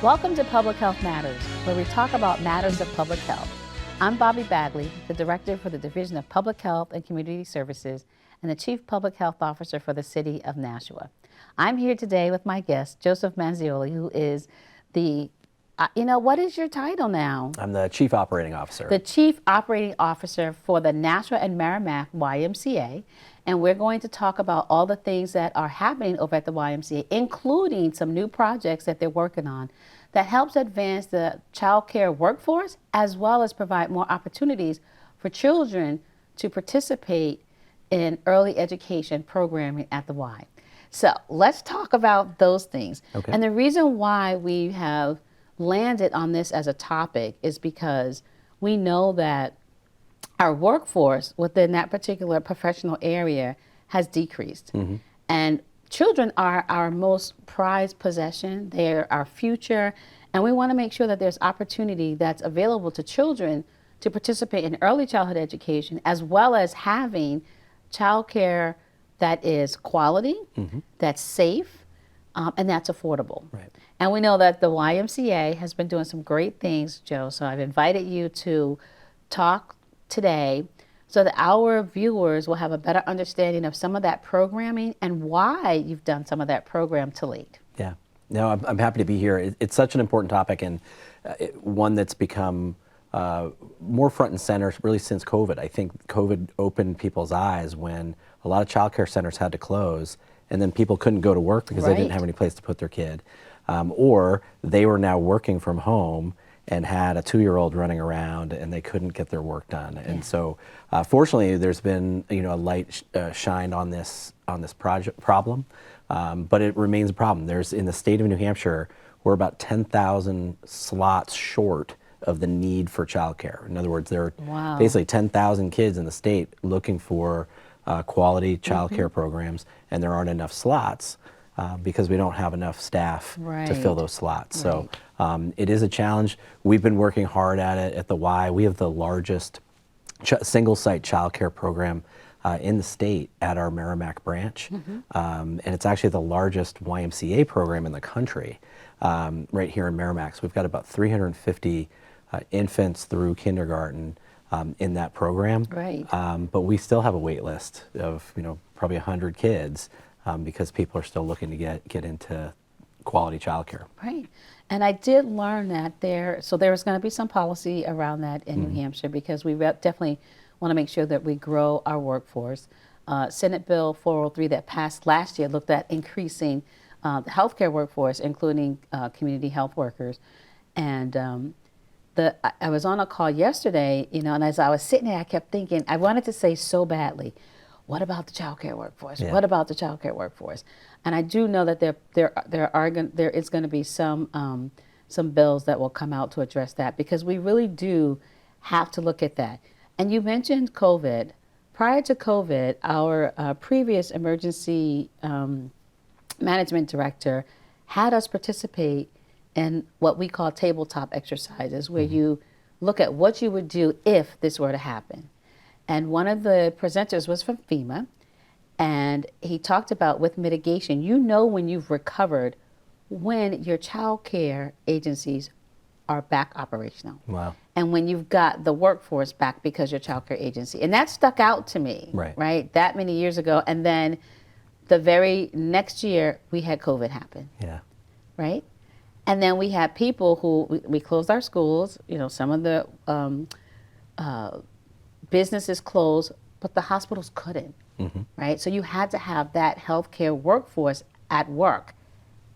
Welcome to Public Health Matters, where we talk about matters of public health. I'm Bobbie Bagley, the Director for the Division of Public Health and Community Services and the Chief Public Health Officer for the City of Nashua. I'm here today with my guest, Joe Manzoli, who is the, what is your title now? I'm the Chief Operating Officer. The Chief Operating Officer for the Nashua and Merrimack YMCA. And we're going to talk about all the things that are happening over at the YMCA, including some new projects that they're working on that helps advance the child care workforce, as well as provide more opportunities for children to participate in early education programming at the Y. So let's talk about those things. Okay. And the reason why we have landed on this as a topic is because we know that our workforce within that particular professional area has decreased. Mm-hmm. And children are our most prized possession. They're our future. And we want to make sure that there's opportunity that's available to children to participate in early childhood education, as well as having childcare that is quality, mm-hmm. that's safe, and that's affordable. Right. And we know that the YMCA has been doing some great things, Joe. So I've invited you to talk today so that our viewers will have a better understanding of some of that programming and why you've done some of that program to late. Yeah, no, I'm happy to be here. It's such an important topic, and one that's become more front and center really since COVID. I think COVID opened people's eyes when a lot of child care centers had to close, and then people couldn't go to work because they didn't have any place to put their kid, or they were now working from home and had a 2-year-old running around and they couldn't get their work done. Yeah. And so fortunately there's been a light shined on this problem, but it remains a problem. There's, in the state of New Hampshire, we're about 10,000 slots short of the need for childcare. In other words, there are basically 10,000 kids in the state looking for quality childcare mm-hmm. programs, and there aren't enough slots because we don't have enough staff to fill those slots. Right. So it is a challenge. We've been working hard at it at the Y. We have the largest single-site childcare program in the state at our Merrimack branch, mm-hmm. And it's actually the largest YMCA program in the country right here in Merrimack. So we've got about 350 infants through kindergarten in that program. Right. But we still have a wait list of probably 100 kids because people are still looking to get into quality childcare. Right. And I did learn that there's going to be some policy around that in mm-hmm. New Hampshire, because we definitely want to make sure that we grow our workforce. Senate Bill 403 that passed last year looked at increasing the healthcare workforce, including community health workers. And I was on a call yesterday, and as I was sitting there, I kept thinking, I wanted to say so badly, what about the child care workforce? Yeah. What about the child care workforce? And I do know that there is going to be some bills that will come out to address that, because we really do have to look at that. And you mentioned COVID. Prior to COVID, our previous emergency management director had us participate in what we call tabletop exercises, where mm-hmm. you look at what you would do if this were to happen. And one of the presenters was from FEMA, and he talked about, with mitigation, when you've recovered when your child care agencies are back operational. Wow. And when you've got the workforce back because your child care agency. And that stuck out to me, right? That many years ago. And then the very next year, we had COVID happen. Yeah. Right? And then we had people who, we closed our schools, some of the businesses closed, but the hospitals couldn't, mm-hmm. right? So you had to have that healthcare workforce at work,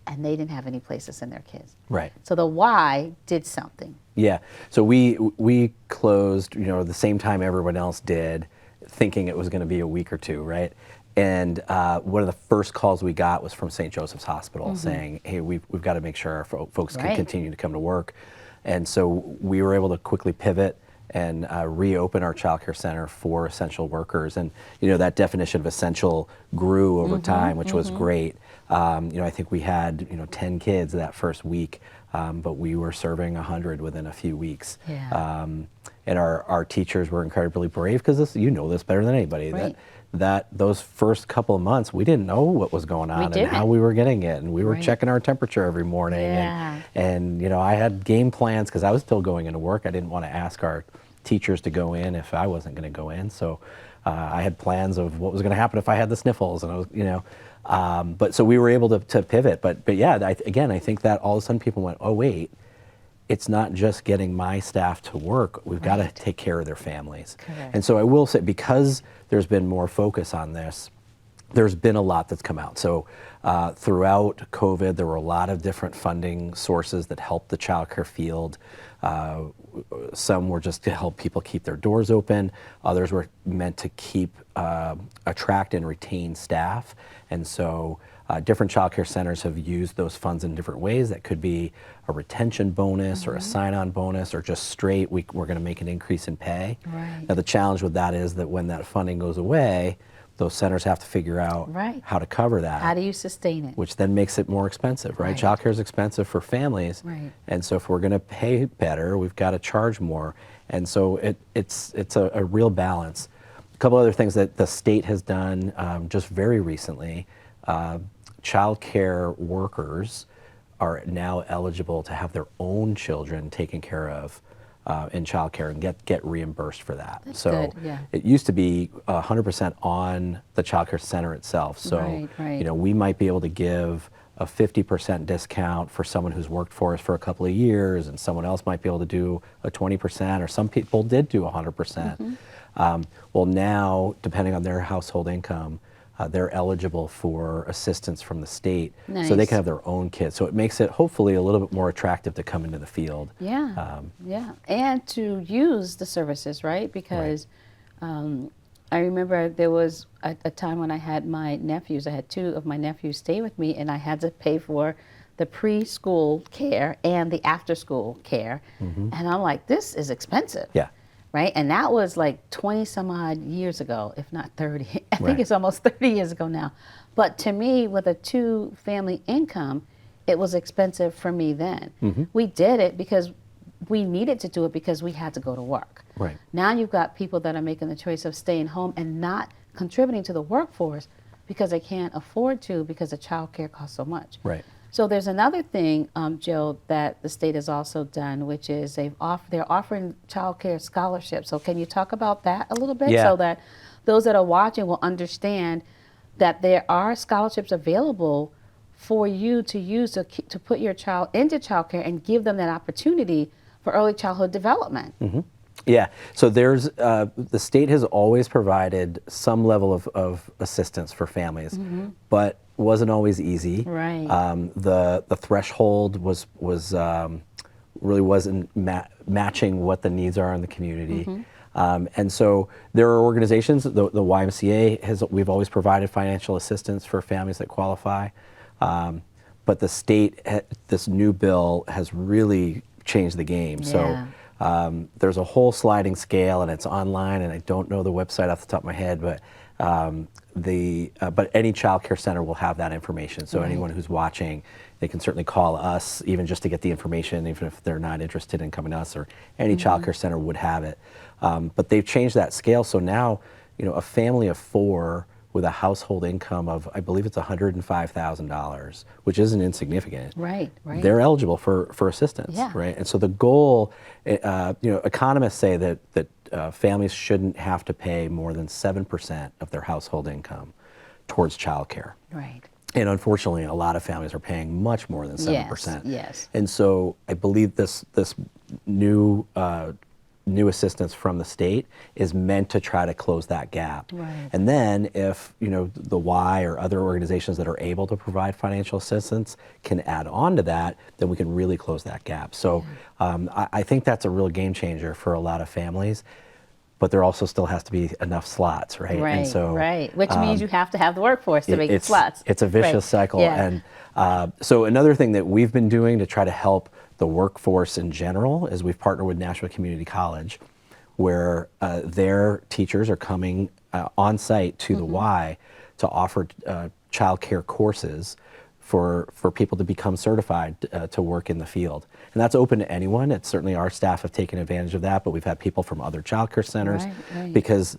and they didn't have any places in their kids. Right. So the Y did something. Yeah. So we closed, the same time everyone else did, thinking it was going to be a week or two, right? And one of the first calls we got was from St. Joseph's Hospital, mm-hmm. saying, hey, we've got to make sure our folks can continue to come to work. And so we were able to quickly pivot and reopen our child care center for essential workers. And that definition of essential grew over mm-hmm, time, which mm-hmm. was great. I think we had 10 kids that first week, but we were serving 100 within a few weeks. Yeah. and our teachers were incredibly brave, because this, you know this better than anybody, Right. that those first couple of months, we didn't know what was going on and didn't. how we were getting it, and we were Right. checking our temperature every morning. Yeah. And you know, I had game plans because I was still going into work. I didn't want to ask our teachers to go in if I wasn't going to go in. So I had plans of what was going to happen if I had the sniffles, and I was, you know, but so we were able to pivot. But yeah, again, I think that all of a sudden people went, oh wait, it's not just getting my staff to work. We've got to take care of their families. Correct. And so I will say, because there's been more focus on this, there's been a lot that's come out. So throughout COVID, there were a lot of different funding sources that helped the childcare field. Some were just to help people keep their doors open. Others were meant to attract and retain staff. And so different childcare centers have used those funds in different ways. That could be a retention bonus or a sign-on bonus, or just straight, we're going to make an increase in pay. Right. Now the challenge with that is that when that funding goes away, those centers have to figure out Right. how to cover that. How do you sustain it? Which then makes it more expensive, right? Right. Childcare is expensive for families. Right. And so if we're going to pay better, we've got to charge more. And so it's a real balance. A couple other things that the state has done just very recently, childcare workers are now eligible to have their own children taken care of in childcare and get reimbursed for that. That's so good, yeah. it used to be 100% on the childcare center itself. So Right. you know, we might be able to give a 50% discount for someone who's worked for us for a couple of years, and someone else might be able to do a 20%, or some people did do 100%. Well, now, depending on their household income, they're eligible for assistance from the state, so they Nice. can have their own kids. So it makes it hopefully a little bit more attractive to come into the field. Yeah, yeah, and to use the services, right? Because I remember there was a time when I had my nephews. I had two of my nephews stay with me, and I had to pay for the preschool care and the after-school care, and I'm like, this is expensive. Yeah. Right, and that was like 20 some odd years ago, if not 30. I think Right. it's almost 30 years ago now. But to me, with a two-family income, it was expensive for me then. We did it because we needed to do it because we had to go to work. Right. Now you've got people that are making the choice of staying home and not contributing to the workforce because they can't afford to, because the child care costs so much. Right. So there's another thing, Jill, that the state has also done, which is they're offering child care scholarships. So can you talk about that a little bit, Yeah. so that those that are watching will understand that there are scholarships available for you to use to put your child into child care and give them that opportunity for early childhood development. Yeah, so there's, the state has always provided some level of assistance for families, but wasn't always easy. Right. The threshold was really wasn't matching what the needs are in the community. And so there are organizations, the YMCA we've always provided financial assistance for families that qualify. But the state, this new bill has really changed the game. Yeah. So there's a whole sliding scale, and it's online, and I don't know the website off the top of my head, but but any child care center will have that information. So anyone who's watching, they can certainly call us, even just to get the information, even if they're not interested in coming to us, or any child care center would have it. But they've changed that scale, so now, you know, a family of 4 with a household income of, I believe it's $105,000, which isn't insignificant. Right, right. They're eligible for assistance, Yeah. right? And so the goal, you know, economists say that families shouldn't have to pay more than 7% of their household income towards childcare. Right. And unfortunately, a lot of families are paying much more than 7%. Yes. And so I believe this new assistance from the state is meant to try to close that gap. Right. And then if, you know, the Y or other organizations that are able to provide financial assistance can add on to that, then we can really close that gap. So I think that's a real game changer for a lot of families. But there also still has to be enough slots, right? Right, And so, right. Which means you have to have the workforce to make the slots. It's a vicious Right. cycle. Yeah. And so another thing that we've been doing to try to help the workforce in general is we've partnered with Nashua Community College, where their teachers are coming on site to the Y to offer child care courses for people to become certified to work in the field. And that's open to anyone. It's certainly our staff have taken advantage of that, but we've had people from other child care centers Right. because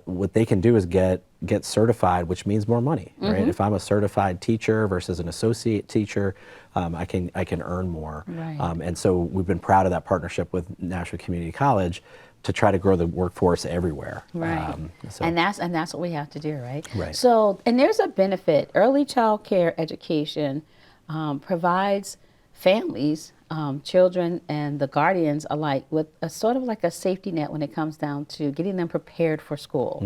what they can do is get certified, which means more money, right? If I'm a certified teacher versus an associate teacher, I can earn more. Right. And so we've been proud of that partnership with Nashua Community College to try to grow the workforce everywhere. Right. So- And that's what we have to do, right? Right. So, and there's a benefit. Early child care education provides families, children, and the guardians alike with a sort of like a safety net when it comes down to getting them prepared for school.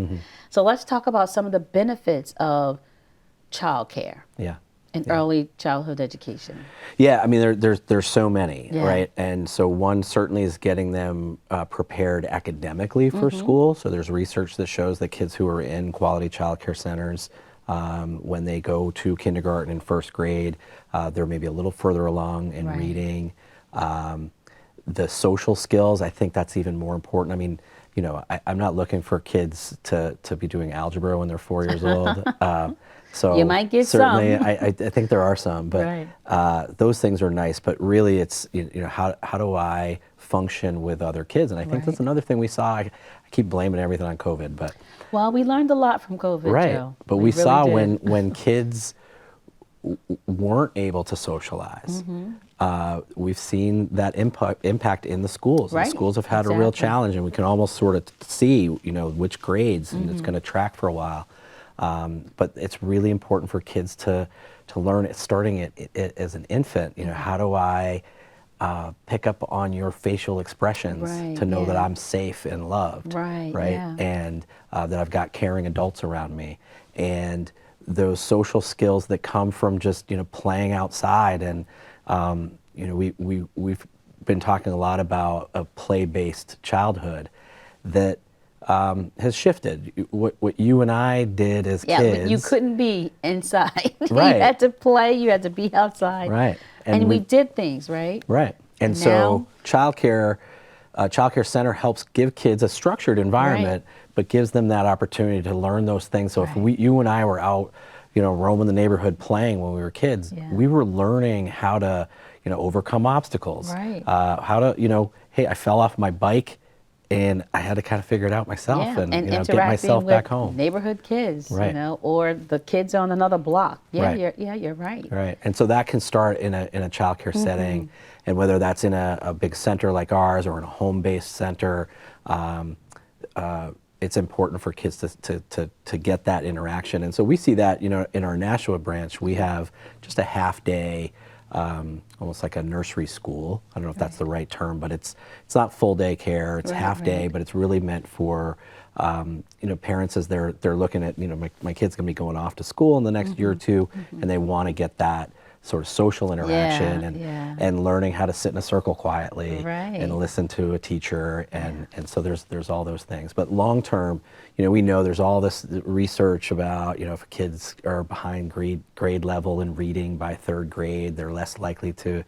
So let's talk about some of the benefits of child care Yeah. and early childhood education. Yeah, I mean, there's so many, Yeah. right? And so one certainly is getting them prepared academically for school. So there's research that shows that kids who are in quality child care centers, when they go to kindergarten and first grade, they're maybe a little further along in Right. reading. The social skills, I think that's even more important. I mean, I'm not looking for kids to be doing algebra when they're 4 years old. So You might get certainly, some. I think there are some, but Right. those things are nice. But really, it's how do I function with other kids? And I think that's Right. another thing we saw. I keep blaming everything on COVID, but Well, we learned a lot from COVID, right. Joe. But we really saw did. when kids weren't able to socialize. We've seen that impact in the schools. And Right, schools have had a real exactly. challenge, and we can almost sort of see, which grades, and it's going to track for a while. But it's really important for kids to learn it, starting it as an infant. How do I pick up on your facial expressions Right, to know that yeah. I'm safe and loved, Right, right? yeah. And that I've got caring adults around me, and those social skills that come from just playing outside. And we've been talking a lot about a play-based childhood that has shifted. What you and I did as Yeah, kids, you couldn't be inside. Right. You had to play, you had to be outside. right? And we did things, right? Right. And And so childcare center helps give kids a structured environment, but gives them that opportunity to learn those things. So if Right. you and I were out, roaming the neighborhood playing when we were kids, Yeah. we were learning how to, overcome obstacles. Right. How to, hey, I fell off my bike and I had to kind of figure it out myself Yeah, and, get interacting myself with back home. neighborhood kids, Right. or the kids on another block. Yeah, Right. you're right. Right, and so that can start in a child care setting, and whether that's in a big center like ours or in a home-based center, it's important for kids to get that interaction. And so we see that, in our Nashua branch, we have just a half day, almost like a nursery school. I don't know if that's the right term, but it's not full day care. It's Right, half day, right. but it's really meant for parents as they're looking at, my kid's gonna be going off to school in the next year or two, and they want to get that sort of social interaction and learning how to sit in a circle quietly Right. and listen to a teacher, and so there's all those things. But long term, we know there's all this research about, if kids are behind grade level in reading by third grade, they're less likely to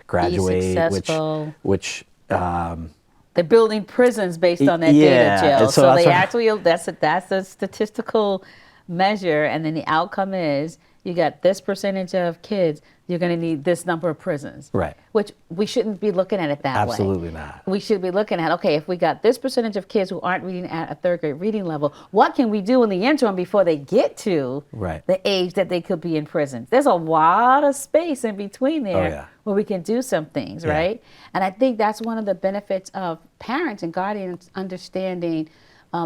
graduate, successful. which They're building prisons based on that Yeah, data, Joe. and so So that's they what- actually that's a statistical measure, and then the outcome is you got this percentage of kids, you're going to need this number of prisons. Right. Which we shouldn't be looking at it that way. Absolutely not. We should be looking at, okay, if we got this percentage of kids who aren't reading at a third grade reading level, what can we do in the interim before they get to Right. the age that they could be in prison? There's a lot of space in between there yeah. where we can do some things, Yeah. right? And I think that's one of the benefits of parents and guardians understanding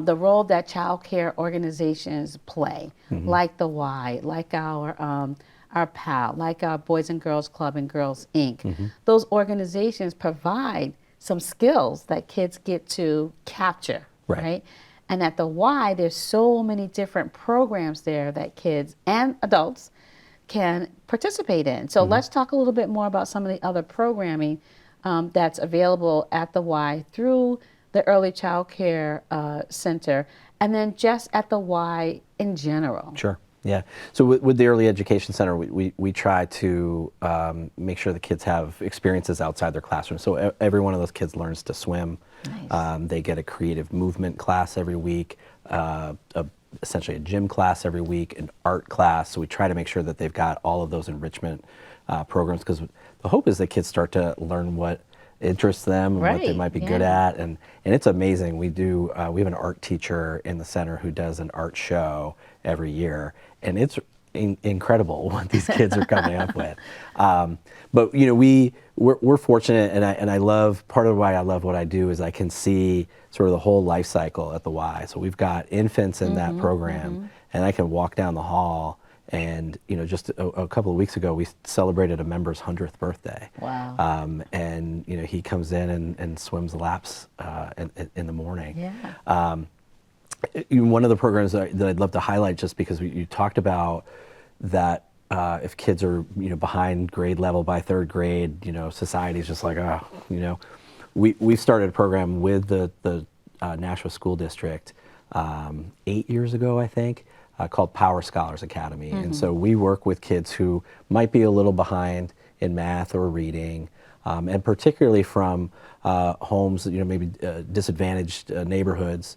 the role that child care organizations play, like the Y, like our PAL, like our Boys and Girls Club and Girls Inc. Those organizations provide some skills that kids get to capture, Right. right? And at the Y, there's so many different programs there that kids and adults can participate in. So let's talk a little bit more about some of the other programming that's available at the Y through the Early Child Care Center, and then just at the Y in general. Sure. Yeah. So with the Early Education Center, we try to make sure the kids have experiences outside their classroom. So every one of those kids learns to swim. Nice. They get a creative movement class every week, a essentially a gym class every week, an art class. So we try to make sure that they've got all of those enrichment programs, because the hope is that kids start to learn what interests them and what they Right, might be good yeah. at. And it's amazing. We have an art teacher in the center who does an art show every year, and it's incredible what these kids are coming up with. But we're fortunate, and I love, part of why I love what I do is I can see sort of the whole life cycle at the Y. So we've got infants in that program, and I can walk down the hall, and just a couple of weeks ago we celebrated a member's 100th birthday. Wow. And he comes in and swims laps in the morning. Yeah. One of the programs that I'd love to highlight, just because you talked about that, if kids are behind grade level by third grade, society's just like, we've started a program with the Nashua School District 8 years ago, I think, called Power Scholars Academy. And so we work with kids who might be a little behind in math or reading, and particularly from homes, maybe disadvantaged neighborhoods.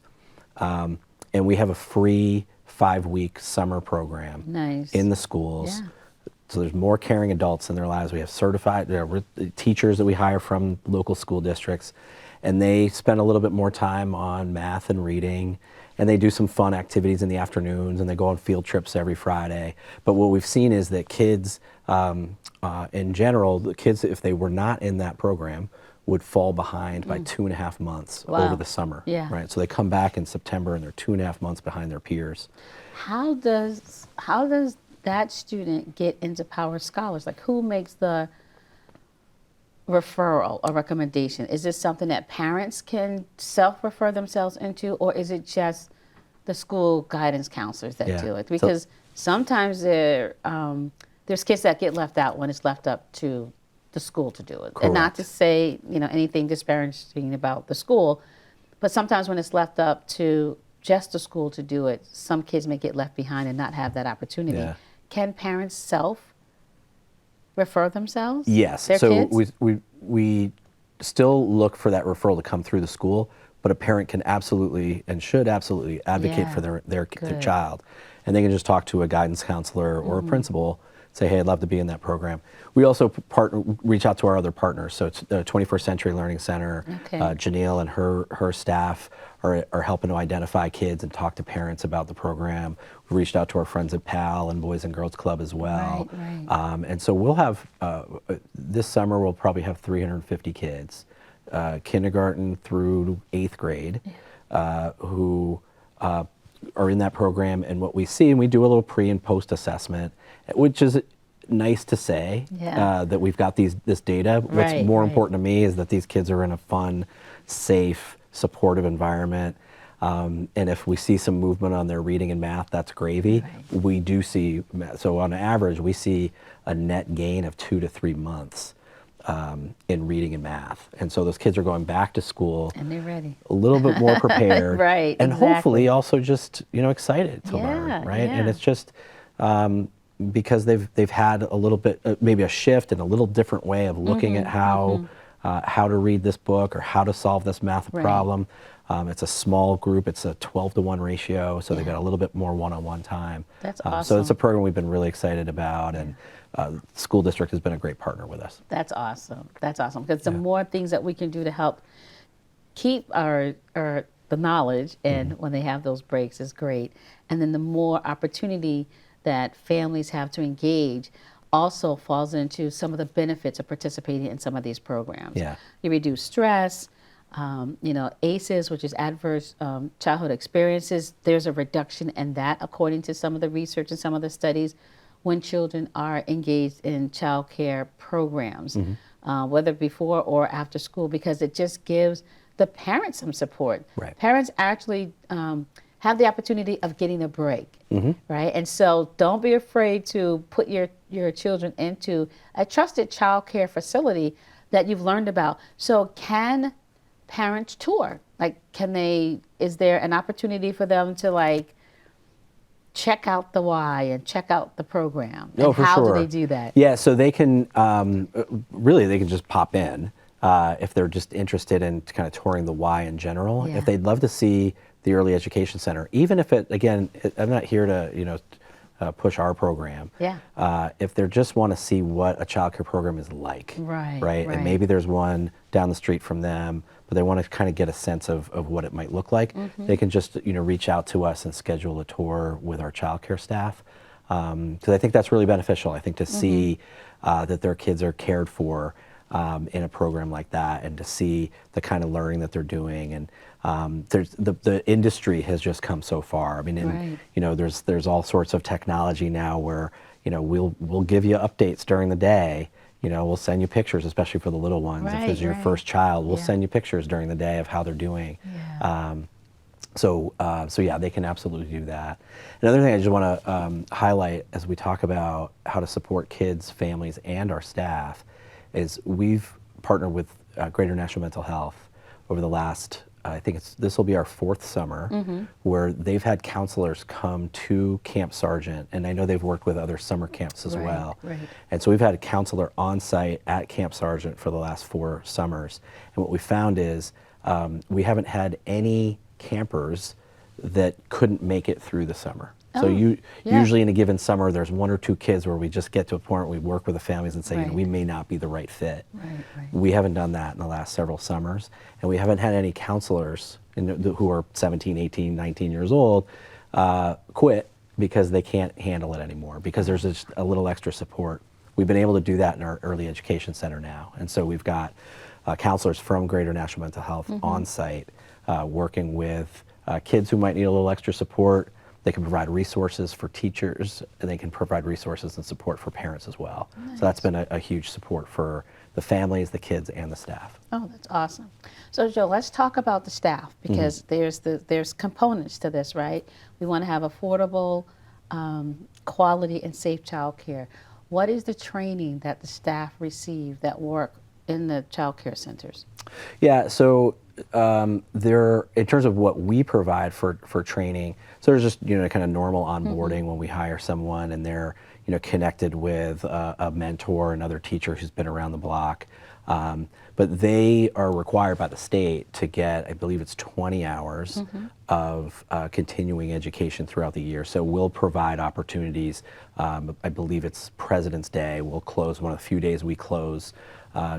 And we have a free 5-week summer program Nice. in the schools. Yeah. So there's more caring adults in their lives. We have certified teachers that we hire from local school districts, and they spend a little bit more time on math and reading, and they do some fun activities in the afternoons, and they go on field trips every Friday. But what we've seen is that kids, in general, the kids, if they were not in that program, would fall behind by 2.5 months over the summer. Yeah. Right. So they come back in September and they're 2.5 months behind their peers. How does that student get into Power Scholars? Like, who makes the referral or recommendation? Is this something that parents can self-refer themselves into, or is it just the school guidance counselors that do it? Because sometimes there's kids that get left out when it's left up to the school to do it. Correct. And not to say anything disparaging about the school, but sometimes when it's left up to just the school to do it, some kids may get left behind and not have that opportunity. Yeah. Can parents self-refer themselves? Yes. Their So kids? we still look for that referral to come through the school, but a parent can absolutely and should absolutely advocate for their child. And they can just talk to a guidance counselor or a principal, say, hey, I'd love to be in that program. We also reach out to our other partners. So it's the 21st Century Learning Center. Okay. Janelle and her staff are helping to identify kids and talk to parents about the program. We've reached out to our friends at PAL and Boys and Girls Club as well. Right. And so we'll have, this summer we'll probably have 350 kids, kindergarten through 8th grade, who are in that program. And what we see, and we do a little pre and post assessment, which is nice to say, that we've got this data. What's more important to me is that these kids are in a fun, safe, supportive environment. And if we see some movement on their reading and math, that's gravy. We do see, so on average, we see a net gain of 2 to 3 months in reading and math. And so those kids are going back to school. And they're ready. A little bit more prepared. Right, And exactly. hopefully also just, excited to learn, right? And it's just, because they've had a little bit, maybe a shift and a little different way of looking at how to read this book or how to solve this math problem. It's a small group. It's a 12-to-1 ratio, so they've got a little bit more one-on-one time. That's awesome. So it's a program we've been really excited about, and the school district has been a great partner with us. That's awesome. That's awesome, because the more things that we can do to help keep the knowledge, and when they have those breaks, is great. And then the more opportunity that families have to engage also falls into some of the benefits of participating in some of these programs. Yeah. You reduce stress, ACEs, which is adverse childhood experiences. There's a reduction in that according to some of the research and some of the studies when children are engaged in child care programs, whether before or after school, because it just gives the parents some support. Right. Parents actually have the opportunity of getting a break, right? And so don't be afraid to put your children into a trusted child care facility that you've learned about. So can parents tour? Like, is there an opportunity for them to check out the Y and check out the program? And For how sure. do they do that? Yeah, so they can, really they can just pop in if they're just interested in kind of touring the Y in general. Yeah. If they'd love to see the early education center, even if I'm not here to, push our program. Yeah. If they just want to see what a child care program is like, Right. And maybe there's one down the street from them, but they want to kind of get a sense of what it might look like, they can just, reach out to us and schedule a tour with our child care staff. Because I think that's really beneficial. I think to see that their kids are cared for in a program like that, and to see the kind of learning that they're doing. And the industry has just come so far. I mean, there's all sorts of technology now where, we'll give you updates during the day. We'll send you pictures, especially for the little ones. If it's your first child, we'll send you pictures during the day of how they're doing. Yeah. So yeah, they can absolutely do that. Another thing I just want to highlight as we talk about how to support kids, families, and our staff is we've partnered with Greater Nashua Mental Health over the last, this will be our 4th summer, where they've had counselors come to Camp Sargent, and I know they've worked with other summer camps as well. Right. And so we've had a counselor on site at Camp Sargent for the last 4 summers. And what we found is we haven't had any campers that couldn't make it through the summer. So usually in a given summer, there's 1 or 2 kids where we just get to a point where we work with the families and say, we may not be the right fit. Right. We haven't done that in the last several summers, and we haven't had any counselors who are 17, 18, 19 years old quit because they can't handle it anymore, because there's just a little extra support. We've been able to do that in our early education center now, and so we've got counselors from Greater Nashua Mental Health on site working with kids who might need a little extra support. They can provide resources for teachers, and they can provide resources and support for parents as well. Nice. So that's been a huge support for the families, the kids, and the staff. Oh, that's awesome. So Joe, let's talk about the staff, because there's components to this, right? We want to have affordable, quality, and safe child care. What is the training that the staff receive that work in the child care centers? Yeah, so in terms of what we provide for training, so there's just kind of normal onboarding when we hire someone, and they're connected with a mentor, another teacher who's been around the block. But they are required by the state to get, I believe it's 20 hours of continuing education throughout the year. So we'll provide opportunities. I believe it's President's Day. We'll close one of the few days we close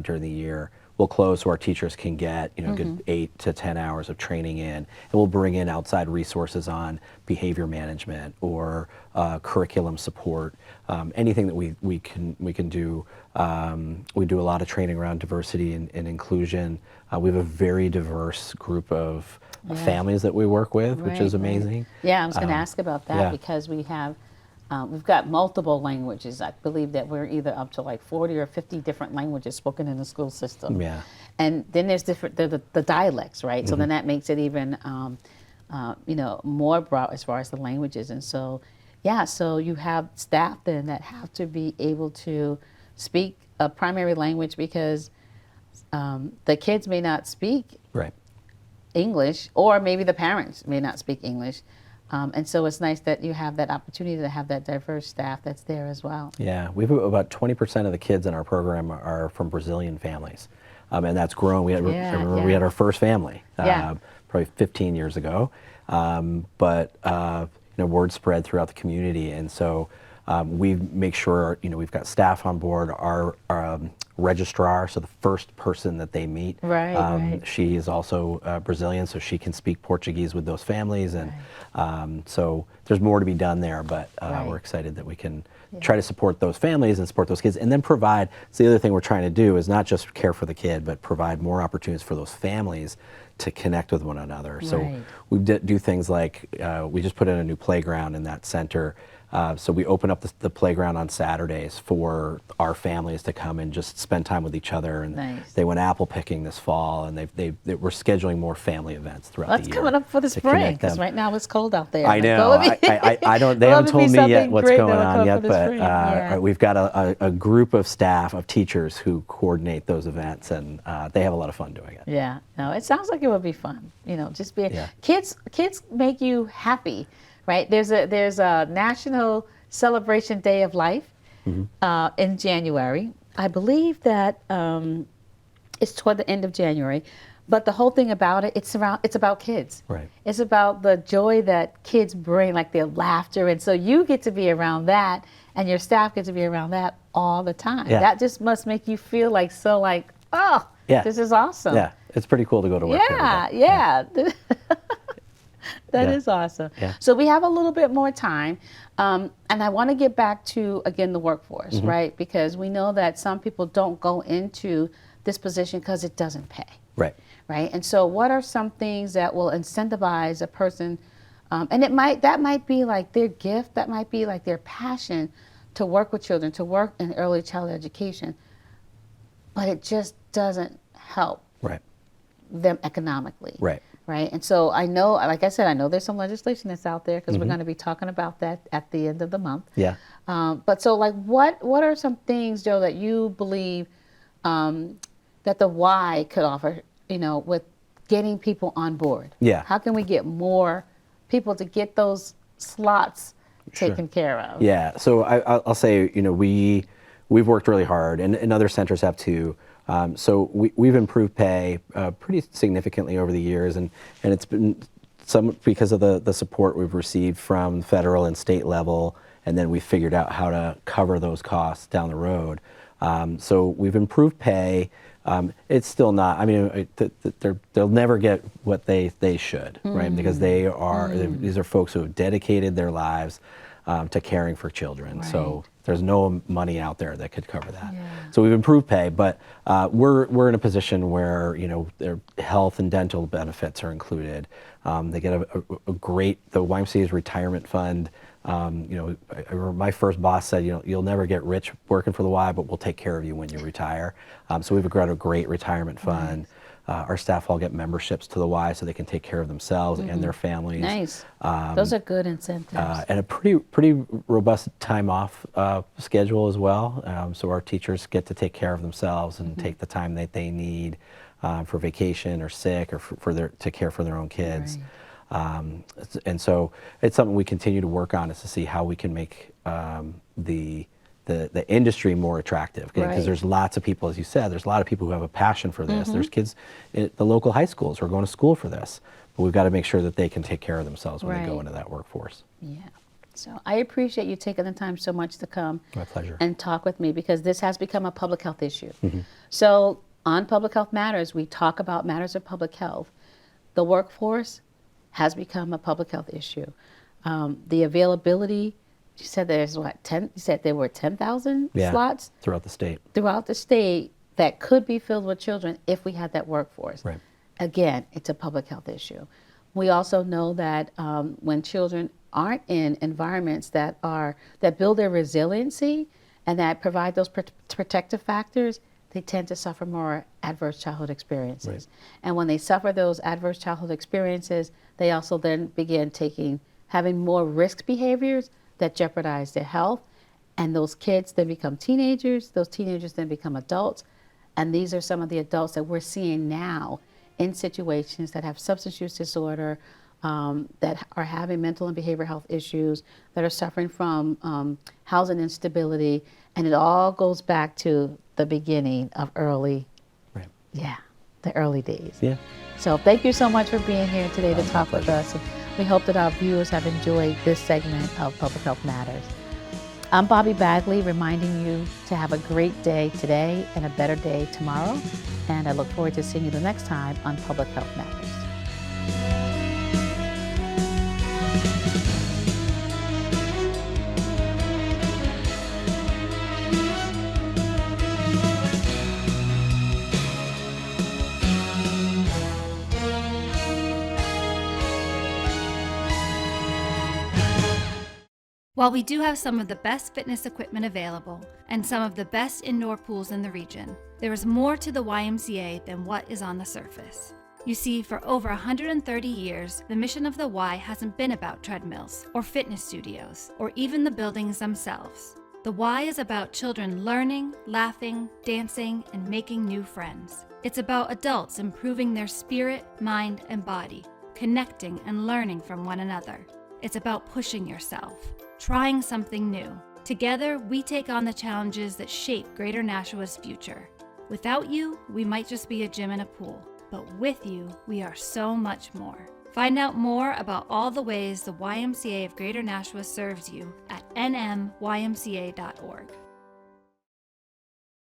during the year. We'll close so our teachers can get good 8 to 10 hours of training in, and we'll bring in outside resources on behavior management or curriculum support, anything that we can do. We do a lot of training around diversity and inclusion. We have a very diverse group of families that we work with, which is amazing. Yeah, I was going to ask about that because we have. We've got multiple languages. I believe that we're either up to like 40 or 50 different languages spoken in the school system. Yeah. And then there's the dialects, right? So then that makes it even, more broad as far as the languages. And so, so you have staff then that have to be able to speak a primary language, because the kids may not speak English, or maybe the parents may not speak English. And so it's nice that you have that opportunity to have that diverse staff that's there as well. Yeah, we have about 20% of the kids in our program are from Brazilian families, and that's grown. We had we had our first family probably 15 years ago, but word spread throughout the community, and so we make sure we've got staff on board. Our registrar, so the first person that they meet, she is also Brazilian, so she can speak Portuguese with those families, and so there's more to be done there, but we're excited that we can try to support those families and support those kids, and then provide. So the other thing we're trying to do is not just care for the kid, but provide more opportunities for those families to connect with one another. So we do things like we just put in a new playground in that center. So we open up the playground on Saturdays for our families to come and just spend time with each other. And they went apple picking this fall, and we're scheduling more family events throughout the year. That's coming up for the spring, because right now it's cold out there. I know. I don't. They haven't told me yet what's going on yet, but we've got a group of staff of teachers who coordinate those events, and they have a lot of fun doing it. Yeah. No, it sounds like it would be fun. Just being kids make you happy. Right, there's a National Celebration Day of Life in January. I believe that it's toward the end of January, But the whole thing about it, it's about kids. Right. It's about the joy that kids bring, like their laughter. And so you get to be around that, and your staff get to be around that all the time. Yeah. That just must make you feel like oh, Yeah. this is awesome. Yeah, it's pretty cool to go to work every Yeah, day. yeah. That Yeah. is awesome. Yeah. So we have a little bit more time. And I want to get back to, again, the workforce, right? Because we know that some people don't go into this position because it doesn't pay. Right. Right. And so what are some things that will incentivize a person? And that might be like their gift, that might be like their passion to work with children, to work in early childhood education, but it just doesn't help Right. them economically. Right. Right. And so I know, like I said, I know there's some legislation that's out there because we're going to be talking about that at the end of the month. Yeah. But so like what are some things, Joe, that you believe that the Y could offer, with getting people on board? Yeah. How can we get more people to get those slots taken care of? Yeah. So I'll say, we've worked really hard, and other centers have too. So we've improved pay pretty significantly over the years, and it's been some because of the support we've received from federal and state level, and then we figured out how to cover those costs down the road. So we've improved pay. It's still not, I mean, they'll never get what they should, right? Because these are folks who have dedicated their lives to caring for children. Right. So there's no money out there that could cover that. Yeah. So we've improved pay, but we're in a position where, their health and dental benefits are included. They get a great, the YMCA's retirement fund. I remember my first boss said, you'll never get rich working for the Y, but we'll take care of you when you retire. So we've got a great retirement fund. Nice. Our staff all get memberships to the Y so they can take care of themselves and their families. Nice. Those are good incentives. And a pretty robust time off schedule as well. So our teachers get to take care of themselves and take the time that they need for vacation or sick or to care for their own kids. Right. And so it's something we continue to work on, is to see how we can make the industry more attractive, because there's lots of people, as you said, there's a lot of people who have a passion for this. There's kids at the local high schools who are going to school for this, but we've got to make sure that they can take care of themselves when they go into that workforce. Yeah. So I appreciate you taking the time so much to come. My pleasure. And talk with me, because this has become a public health issue. So on Public Health Matters, we talk about matters of public health. The workforce has become a public health issue. The availability, you said there's what, 10? You said there were 10,000 slots throughout the state. Throughout the state that could be filled with children if we had that workforce. Right. Again, it's a public health issue. We also know that when children aren't in environments that build their resiliency and that provide those protective factors, they tend to suffer more adverse childhood experiences. Right. And when they suffer those adverse childhood experiences, they also then begin having more risk behaviors that jeopardize their health. And those kids then become teenagers, those teenagers then become adults. And these are some of the adults that we're seeing now in situations that have substance use disorder, that are having mental and behavioral health issues, that are suffering from housing instability. And it all goes back to the beginning of the early days. Yeah. So thank you so much for being here today to talk with us. We hope that our viewers have enjoyed this segment of Public Health Matters. I'm Bobbie Bagley, reminding you to have a great day today and a better day tomorrow. And I look forward to seeing you the next time on Public Health Matters. While we do have some of the best fitness equipment available and some of the best indoor pools in the region, there is more to the YMCA than what is on the surface. You see, for over 130 years, the mission of the Y hasn't been about treadmills or fitness studios or even the buildings themselves. The Y is about children learning, laughing, dancing, and making new friends. It's about adults improving their spirit, mind, and body, connecting and learning from one another. It's about pushing yourself, trying something new. Together, we take on the challenges that shape Greater Nashua's future. Without you, we might just be a gym and a pool. but with you, we are so much more. Find out more about all the ways the YMCA of Greater Nashua serves you at nmymca.org.